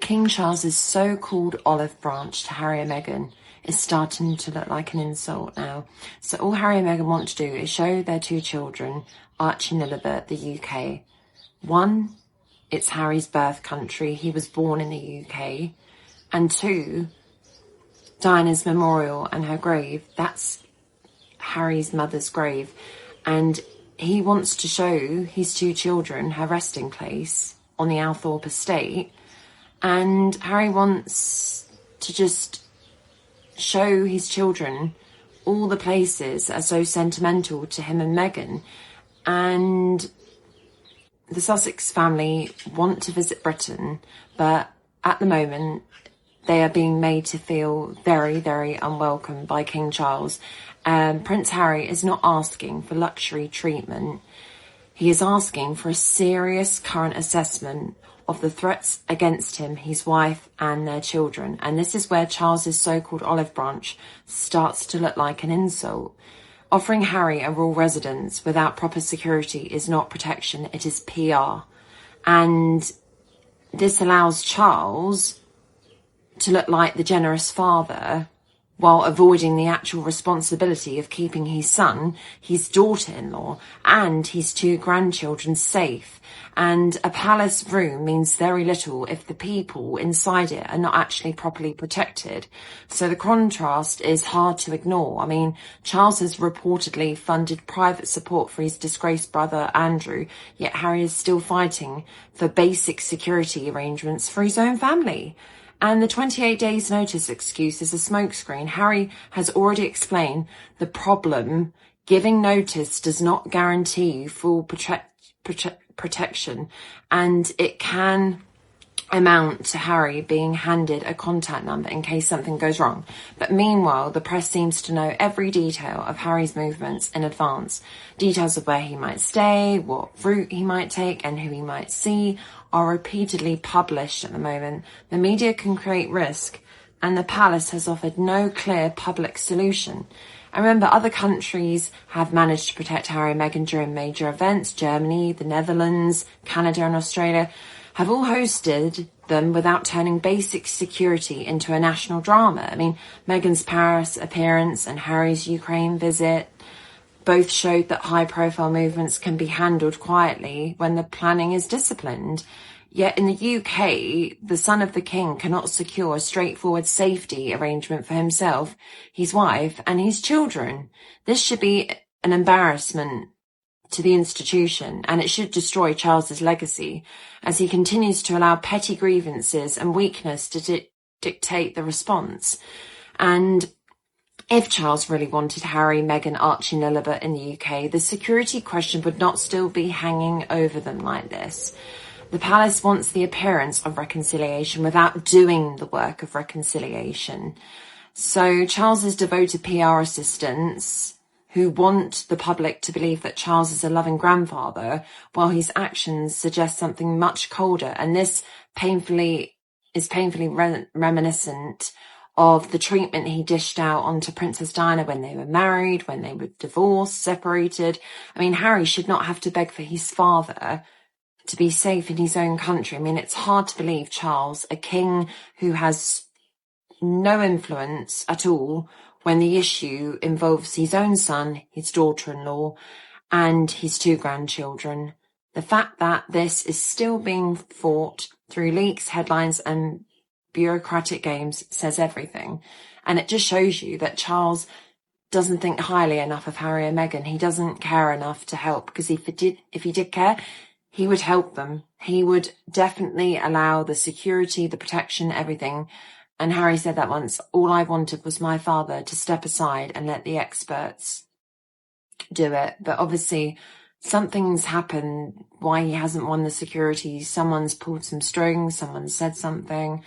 King Charles's so-called olive branch to Harry and Meghan is starting to look like an insult now. So all Harry and Meghan want to do is show their two children, Archie and Lilibet, the UK. One, it's Harry's birth country. He was born in the UK. And two, Diana's memorial and her grave. That's Harry's mother's grave. And he wants to show his two children her resting place on the Althorpe estate. And Harry wants to just show his children all the places that are so sentimental to him and Meghan. And the Sussex family want to visit Britain, but at the moment they are being made to feel very, very unwelcome by King Charles. Prince Harry is not asking for luxury treatment. He is asking for a serious current assessment of the threats against him, his wife and their children. And this is where Charles's so-called olive branch starts to look like an insult. Offering Harry a royal residence without proper security is not protection, it is PR. And this allows Charles to look like the generous father while avoiding the actual responsibility of keeping his son, his daughter-in-law, and his two grandchildren safe. And a palace room means very little if the people inside it are not actually properly protected. So the contrast is hard to ignore. I mean, Charles has reportedly funded private support for his disgraced brother Andrew, yet Harry is still fighting for basic security arrangements for his own family. And the 28 days notice excuse is a smokescreen. Harry has already explained the problem. Giving notice does not guarantee you full protection, and it can amount to Harry being handed a contact number in case something goes wrong. But meanwhile, the press seems to know every detail of Harry's movements in advance. Details of where he might stay, what route he might take, and who he might see are repeatedly published at the moment. The media can create risk, and the palace has offered no clear public solution. And remember, other countries have managed to protect Harry and Meghan during major events. Germany, the Netherlands, Canada and Australia have all hosted them without turning basic security into a national drama. I mean, Meghan's Paris appearance and Harry's Ukraine visit both showed that high-profile movements can be handled quietly when the planning is disciplined. Yet in the UK, the son of the king cannot secure a straightforward safety arrangement for himself, his wife, and his children. This should be an embarrassment to the institution, and it should destroy Charles's legacy as he continues to allow petty grievances and weakness to dictate the response. And if Charles really wanted Harry, Meghan, Archie and Lilibet in the UK, the security question would not still be hanging over them like this. The palace wants the appearance of reconciliation without doing the work of reconciliation. So Charles's devoted PR assistants, who want the public to believe that Charles is a loving grandfather, while his actions suggest something much colder. And this is painfully reminiscent of the treatment he dished out onto Princess Diana when they were married, when they were divorced, separated. I mean, Harry should not have to beg for his father to be safe in his own country. I mean, it's hard to believe Charles, a king who has no influence at all when the issue involves his own son, his daughter-in-law, and his two grandchildren. The fact that this is still being fought through leaks, headlines, and bureaucratic games says everything. And it just shows you that Charles doesn't think highly enough of Harry and Meghan. He doesn't care enough to help, because if he did care, he would help them. He would definitely allow the security, the protection, everything. And Harry said that once, all I wanted was my father to step aside and let the experts do it. But obviously something's happened why he hasn't won the security. Someone's pulled some strings, someone said something.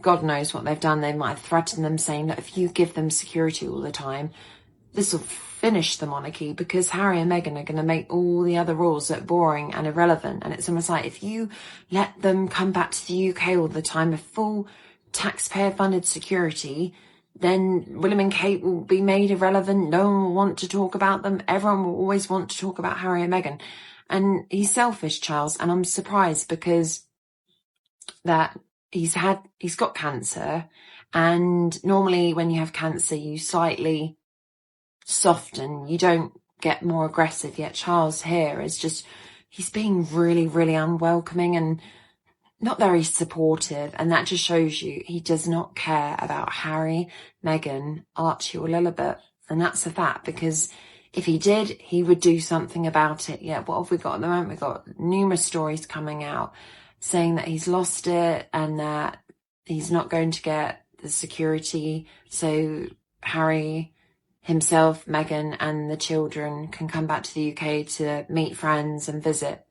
God knows what they've done. They might have threatened them, saying that if you give them security all the time, this will finish the monarchy, because Harry and Meghan are going to make all the other rules look boring and irrelevant. And it's almost like if you let them come back to the UK all the time, a full taxpayer-funded security, then William and Kate will be made irrelevant. No one will want to talk about them. Everyone will always want to talk about Harry and Meghan. And he's selfish, Charles, and I'm surprised because that he's got cancer, and normally when you have cancer, you slightly soften, you don't get more aggressive. Yet Charles here is just, he's being really, really unwelcoming and not very supportive, and that just shows you he does not care about Harry, Meghan, Archie or Lilibet, and that's a fact, because if he did, he would do something about it. Yeah, what have we got at the moment? We've got numerous stories coming out saying that he's lost it and that he's not going to get the security, so Harry himself, Meghan and the children can come back to the UK to meet friends and visit.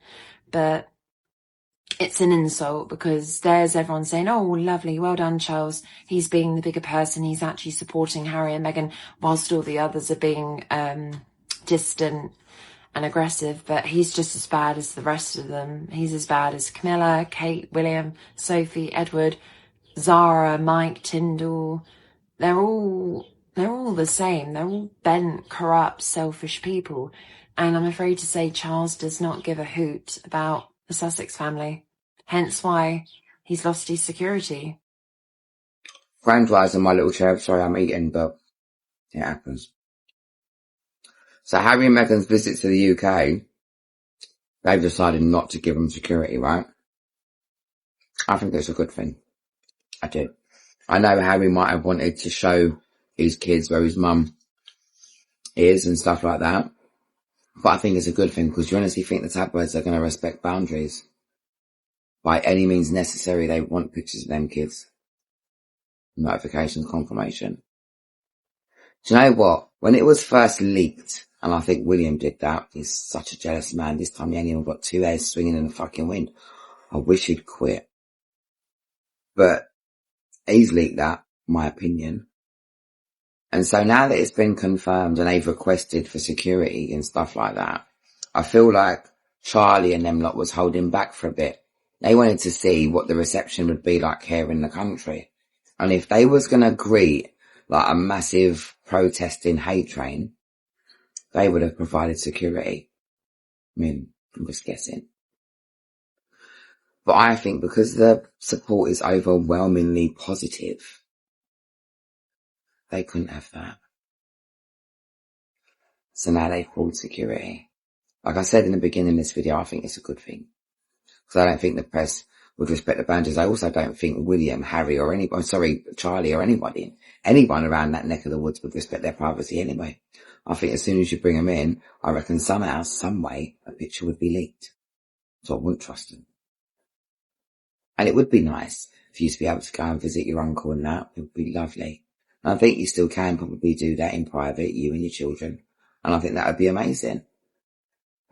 But it's an insult, because there's everyone saying, oh, lovely, well done, Charles. He's being the bigger person. He's actually supporting Harry and Meghan, whilst all the others are being distant and aggressive. But he's just as bad as the rest of them. He's as bad as Camilla, Kate, William, Sophie, Edward, Zara, Mike, Tyndall. They're all the same. They're all bent, corrupt, selfish people. And I'm afraid to say Charles does not give a hoot about the Sussex family. Hence why he's lost his security. Grand rising, my little cherub. Sorry, I'm eating, but it happens. So Harry and Meghan's visit to the UK, they've decided not to give them security, right? I think it's a good thing. I do. I know Harry might have wanted to show his kids where his mum is and stuff like that. But I think it's a good thing, because you honestly think the tabloids are going to respect boundaries. By any means necessary, they want pictures of them kids. Notifications, confirmation. Do you know what? When it was first leaked, and I think William did that, he's such a jealous man. This time he ain't even got two hairs swinging in the fucking wind. I wish he'd quit. But he's leaked that, my opinion. And so now that it's been confirmed and they've requested for security and stuff like that, I feel like Charlie and them lot was holding back for a bit. They wanted to see what the reception would be like here in the country. And if they was going to greet like a massive protesting hate train, they would have provided security. I mean, I'm just guessing. But I think because the support is overwhelmingly positive, they couldn't have that. So now they've pulled security. Like I said in the beginning of this video, I think it's a good thing. Because I don't think the press would respect the boundaries. I also don't think William, Harry or Charlie or anyone around that neck of the woods would respect their privacy anyway. I think as soon as you bring them in, I reckon somehow, some way, a picture would be leaked. So I wouldn't trust them. And it would be nice for you to be able to go and visit your uncle and that. It would be lovely. And I think you still can probably do that in private, you and your children. And I think that would be amazing.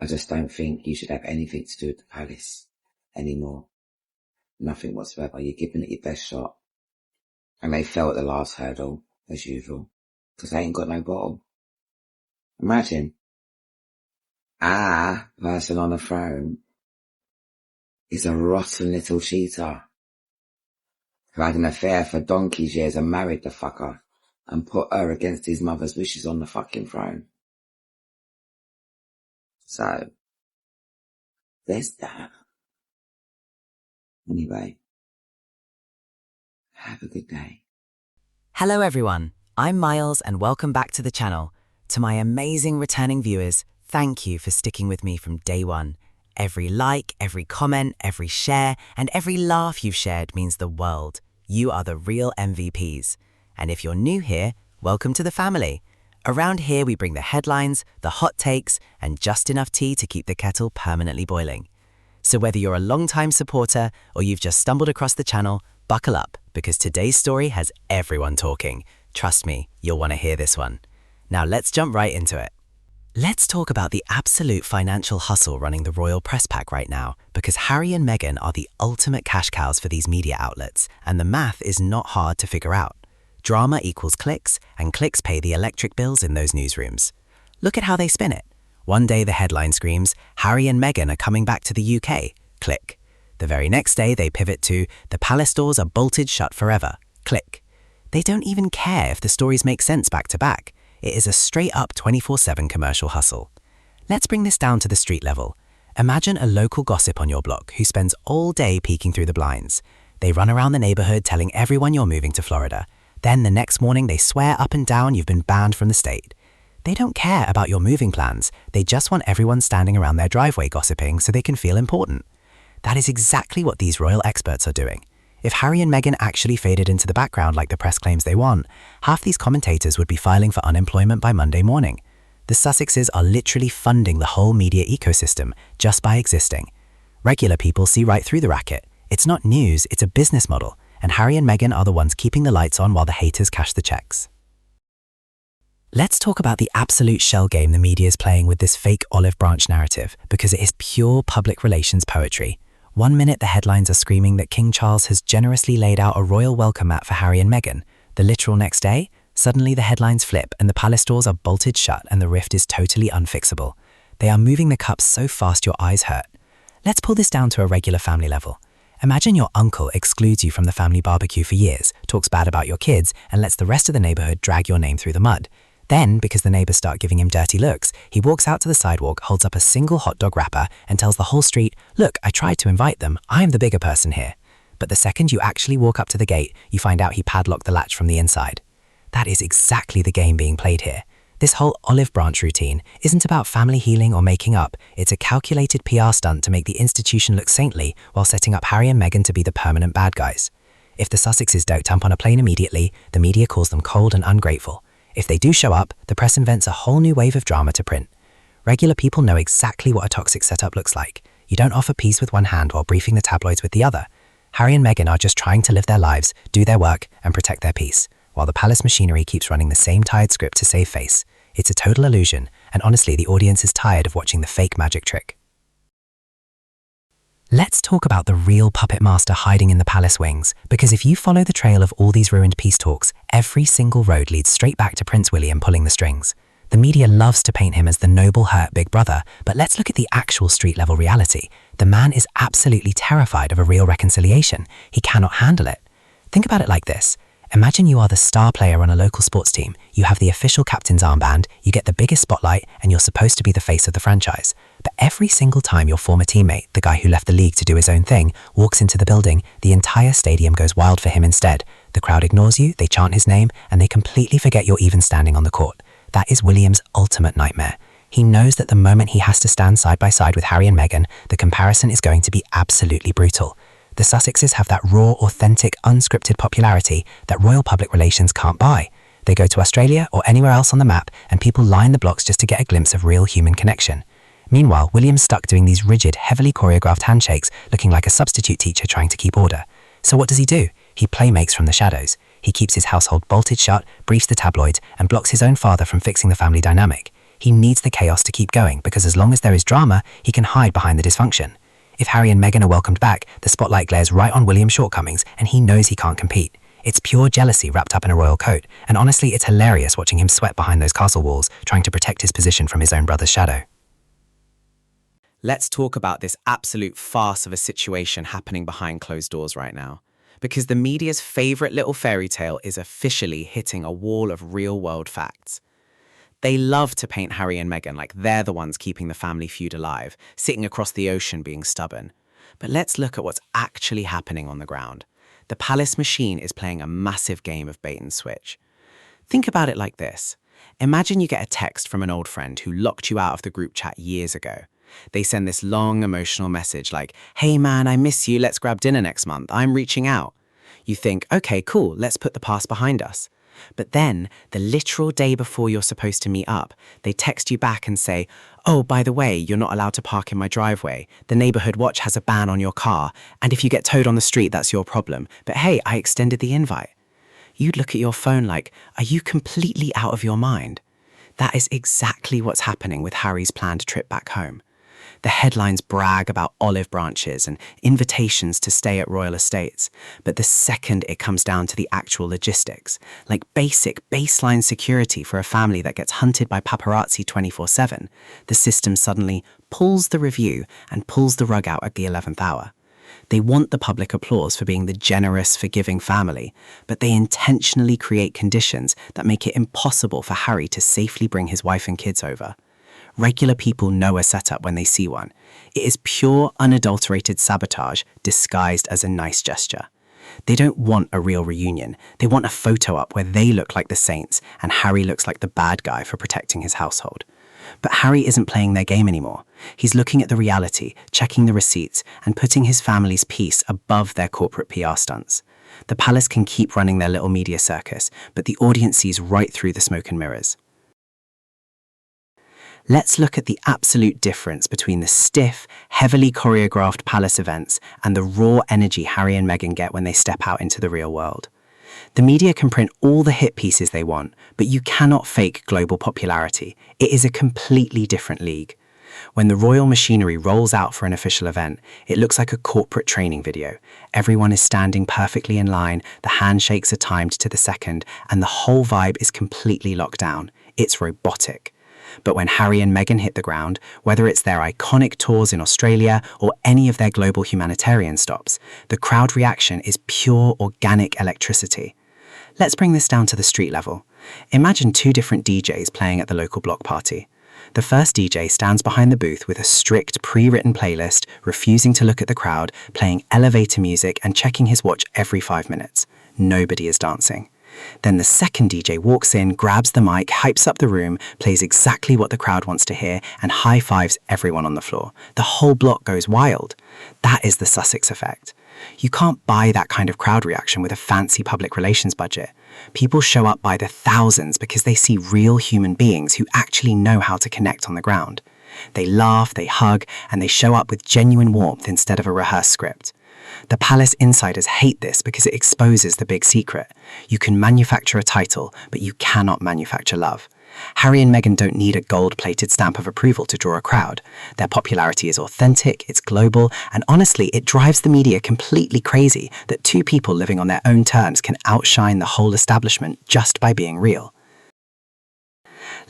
I just don't think you should have anything to do with the palace anymore. Nothing whatsoever. You're giving it your best shot. And they fell at the last hurdle, as usual. Because they ain't got no bottle. Imagine. Our person on the throne is a rotten little cheater who had an affair for donkey's years and married the fucker and put her against his mother's wishes on the fucking throne. So, there's that. Anyway, have a good day. Hello everyone, I'm Miles and welcome back to the channel. To my amazing returning viewers, thank you for sticking with me from day one. Every like, every comment, every share, and every laugh you've shared means the world. You are the real MVPs. And if you're new here, welcome to the family. Around here we bring the headlines, the hot takes, and just enough tea to keep the kettle permanently boiling. So whether you're a long-time supporter or you've just stumbled across the channel, buckle up, because today's story has everyone talking. Trust me, you'll want to hear this one. Now let's jump right into it. Let's talk about the absolute financial hustle running the royal press pack right now, because Harry and Meghan are the ultimate cash cows for these media outlets, and the math is not hard to figure out. Drama equals clicks, and clicks pay the electric bills in those newsrooms. Look at how they spin it. One day the headline screams, Harry and Meghan are coming back to the UK. Click. The very next day they pivot to, the palace doors are bolted shut forever. Click. They don't even care if the stories make sense back to back. It is a straight-up 24/7 commercial hustle. Let's bring this down to the street level. Imagine a local gossip on your block who spends all day peeking through the blinds. They run around the neighborhood telling everyone you're moving to Florida. Then the next morning they swear up and down you've been banned from the state. They don't care about your moving plans. They just want everyone standing around their driveway gossiping so they can feel important. That is exactly what these royal experts are doing. If Harry and Meghan actually faded into the background like the press claims they want, half these commentators would be filing for unemployment by Monday morning. The Sussexes are literally funding the whole media ecosystem just by existing. Regular people see right through the racket. It's not news, it's a business model, and Harry and Meghan are the ones keeping the lights on while the haters cash the checks. Let's talk about the absolute shell game the media is playing with this fake olive branch narrative, because it is pure public relations poetry. One minute the headlines are screaming that King Charles has generously laid out a royal welcome mat for Harry and Meghan. The literal next day, suddenly the headlines flip and the palace doors are bolted shut and the rift is totally unfixable. They are moving the cups so fast your eyes hurt. Let's pull this down to a regular family level. Imagine your uncle excludes you from the family barbecue for years, talks bad about your kids, and lets the rest of the neighborhood drag your name through the mud. Then, because the neighbors start giving him dirty looks, he walks out to the sidewalk, holds up a single hot dog wrapper, and tells the whole street, "Look, I tried to invite them. I'm the bigger person here." But the second you actually walk up to the gate, you find out he padlocked the latch from the inside. That is exactly the game being played here. This whole olive branch routine isn't about family healing or making up. It's a calculated PR stunt to make the institution look saintly while setting up Harry and Meghan to be the permanent bad guys. If the Sussexes don't jump on a plane immediately, the media calls them cold and ungrateful. If they do show up, the press invents a whole new wave of drama to print. Regular people know exactly what a toxic setup looks like. You don't offer peace with one hand while briefing the tabloids with the other. Harry and Meghan are just trying to live their lives, do their work, and protect their peace, while the palace machinery keeps running the same tired script to save face. It's a total illusion, and honestly, the audience is tired of watching the fake magic trick. Let's talk about the real puppet master hiding in the palace wings, because if you follow the trail of all these ruined peace talks, every single road leads straight back to Prince William pulling the strings. The media loves to paint him as the noble, hurt big brother, but let's look at the actual street-level reality. The man is absolutely terrified of a real reconciliation. He cannot handle it. Think about it like this. Imagine you are the star player on a local sports team. You have the official captain's armband, you get the biggest spotlight, and you're supposed to be the face of the franchise. But every single time your former teammate, the guy who left the league to do his own thing, walks into the building, the entire stadium goes wild for him instead. The crowd ignores you, they chant his name, and they completely forget you're even standing on the court. That is William's ultimate nightmare. He knows that the moment he has to stand side by side with Harry and Meghan, the comparison is going to be absolutely brutal. The Sussexes have that raw, authentic, unscripted popularity that royal public relations can't buy. They go to Australia or anywhere else on the map, and people line the blocks just to get a glimpse of real human connection. Meanwhile, William's stuck doing these rigid, heavily choreographed handshakes, looking like a substitute teacher trying to keep order. So what does he do? He playmates from the shadows. He keeps his household bolted shut, briefs the tabloids, and blocks his own father from fixing the family dynamic. He needs the chaos to keep going, because as long as there is drama, he can hide behind the dysfunction. If Harry and Meghan are welcomed back, the spotlight glares right on William's shortcomings, and he knows he can't compete. It's pure jealousy wrapped up in a royal coat, and honestly, it's hilarious watching him sweat behind those castle walls, trying to protect his position from his own brother's shadow. Let's talk about this absolute farce of a situation happening behind closed doors right now, because the media's favorite little fairy tale is officially hitting a wall of real-world facts. They love to paint Harry and Meghan like they're the ones keeping the family feud alive, sitting across the ocean being stubborn. But let's look at what's actually happening on the ground. The palace machine is playing a massive game of bait and switch. Think about it like this. Imagine you get a text from an old friend who locked you out of the group chat years ago. They send this long, emotional message like, "Hey man, I miss you, let's grab dinner next month, I'm reaching out." You think, okay, cool, let's put the past behind us. But then, the literal day before you're supposed to meet up, they text you back and say, "Oh, by the way, you're not allowed to park in my driveway. The neighborhood watch has a ban on your car, and if you get towed on the street, that's your problem. But hey, I extended the invite." You'd look at your phone like, are you completely out of your mind? That is exactly what's happening with Harry's planned trip back home. The headlines brag about olive branches and invitations to stay at royal estates, but the second it comes down to the actual logistics, like basic baseline security for a family that gets hunted by paparazzi 24/7, the system suddenly pulls the review and pulls the rug out at the 11th hour. They want the public applause for being the generous, forgiving family, but they intentionally create conditions that make it impossible for Harry to safely bring his wife and kids over. Regular people know a setup when they see one. It is pure, unadulterated sabotage disguised as a nice gesture. They don't want a real reunion. They want a photo up where they look like the saints and Harry looks like the bad guy for protecting his household. But Harry isn't playing their game anymore. He's looking at the reality, checking the receipts, and putting his family's peace above their corporate PR stunts. The palace can keep running their little media circus, but the audience sees right through the smoke and mirrors. Let's look at the absolute difference between the stiff, heavily choreographed palace events and the raw energy Harry and Meghan get when they step out into the real world. The media can print all the hit pieces they want, but you cannot fake global popularity. It is a completely different league. When the royal machinery rolls out for an official event, it looks like a corporate training video. Everyone is standing perfectly in line, the handshakes are timed to the second, and the whole vibe is completely locked down. It's robotic. But when Harry and Meghan hit the ground, whether it's their iconic tours in Australia or any of their global humanitarian stops, the crowd reaction is pure organic electricity. Let's bring this down to the street level. Imagine two different DJs playing at the local block party. The first DJ stands behind the booth with a strict pre-written playlist, refusing to look at the crowd, playing elevator music and checking his watch every 5 minutes. Nobody is dancing. Then the second DJ walks in, grabs the mic, hypes up the room, plays exactly what the crowd wants to hear, and high-fives everyone on the floor. The whole block goes wild. That is the Sussex effect. You can't buy that kind of crowd reaction with a fancy public relations budget. People show up by the thousands because they see real human beings who actually know how to connect on the ground. They laugh, they hug, and they show up with genuine warmth instead of a rehearsed script. The palace insiders hate this because it exposes the big secret. You can manufacture a title, but you cannot manufacture love. Harry and Meghan don't need a gold-plated stamp of approval to draw a crowd. Their popularity is authentic, it's global, and honestly, it drives the media completely crazy that two people living on their own terms can outshine the whole establishment just by being real.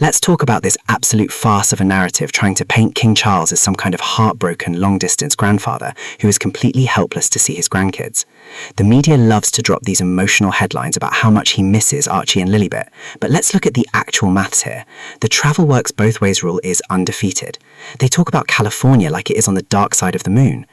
Let's talk about this absolute farce of a narrative trying to paint King Charles as some kind of heartbroken, long-distance grandfather who is completely helpless to see his grandkids. The media loves to drop these emotional headlines about how much he misses Archie and Lilibet, but let's look at the actual maths here. The travel works both ways rule is undefeated. They talk about California like it is on the dark side of the moon.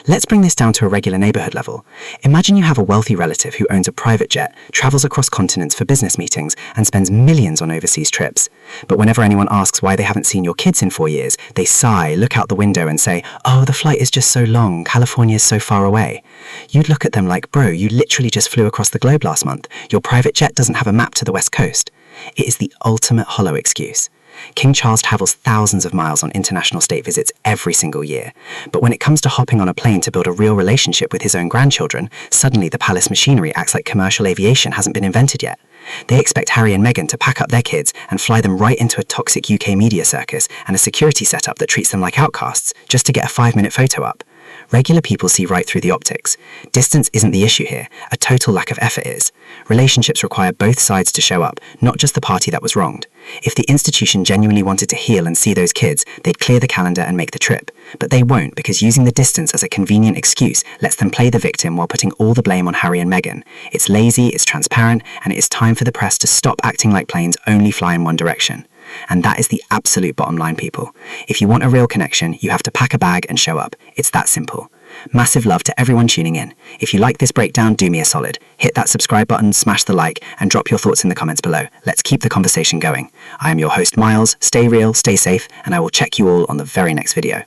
Let's bring this down to a regular neighborhood level. Imagine you have a wealthy relative who owns a private jet, travels across continents for business meetings, and spends millions on overseas trips. But whenever anyone asks why they haven't seen your kids in 4 years, they sigh, look out the window and say, "Oh, the flight is just so long, California is so far away." You'd look at them like, "Bro, you literally just flew across the globe last month. Your private jet doesn't have a map to the West Coast." It is the ultimate hollow excuse. King Charles travels thousands of miles on international state visits every single year. But when it comes to hopping on a plane to build a real relationship with his own grandchildren, suddenly the palace machinery acts like commercial aviation hasn't been invented yet. They expect Harry and Meghan to pack up their kids and fly them right into a toxic UK media circus and a security setup that treats them like outcasts just to get a 5-minute photo up. Regular people see right through the optics. Distance isn't the issue here, a total lack of effort is. Relationships require both sides to show up, not just the party that was wronged. If the institution genuinely wanted to heal and see those kids, they'd clear the calendar and make the trip. But they won't, because using the distance as a convenient excuse lets them play the victim while putting all the blame on Harry and Meghan. It's lazy, it's transparent, and it is time for the press to stop acting like planes only fly in one direction. And that is the absolute bottom line, people. If you want a real connection, you have to pack a bag and show up. It's that simple. Massive love to everyone tuning in. If you like this breakdown, do me a solid. Hit that subscribe button, smash the like, and drop your thoughts in the comments below. Let's keep the conversation going. I am your host, Miles. Stay real, stay safe, and I will check you all on the very next video.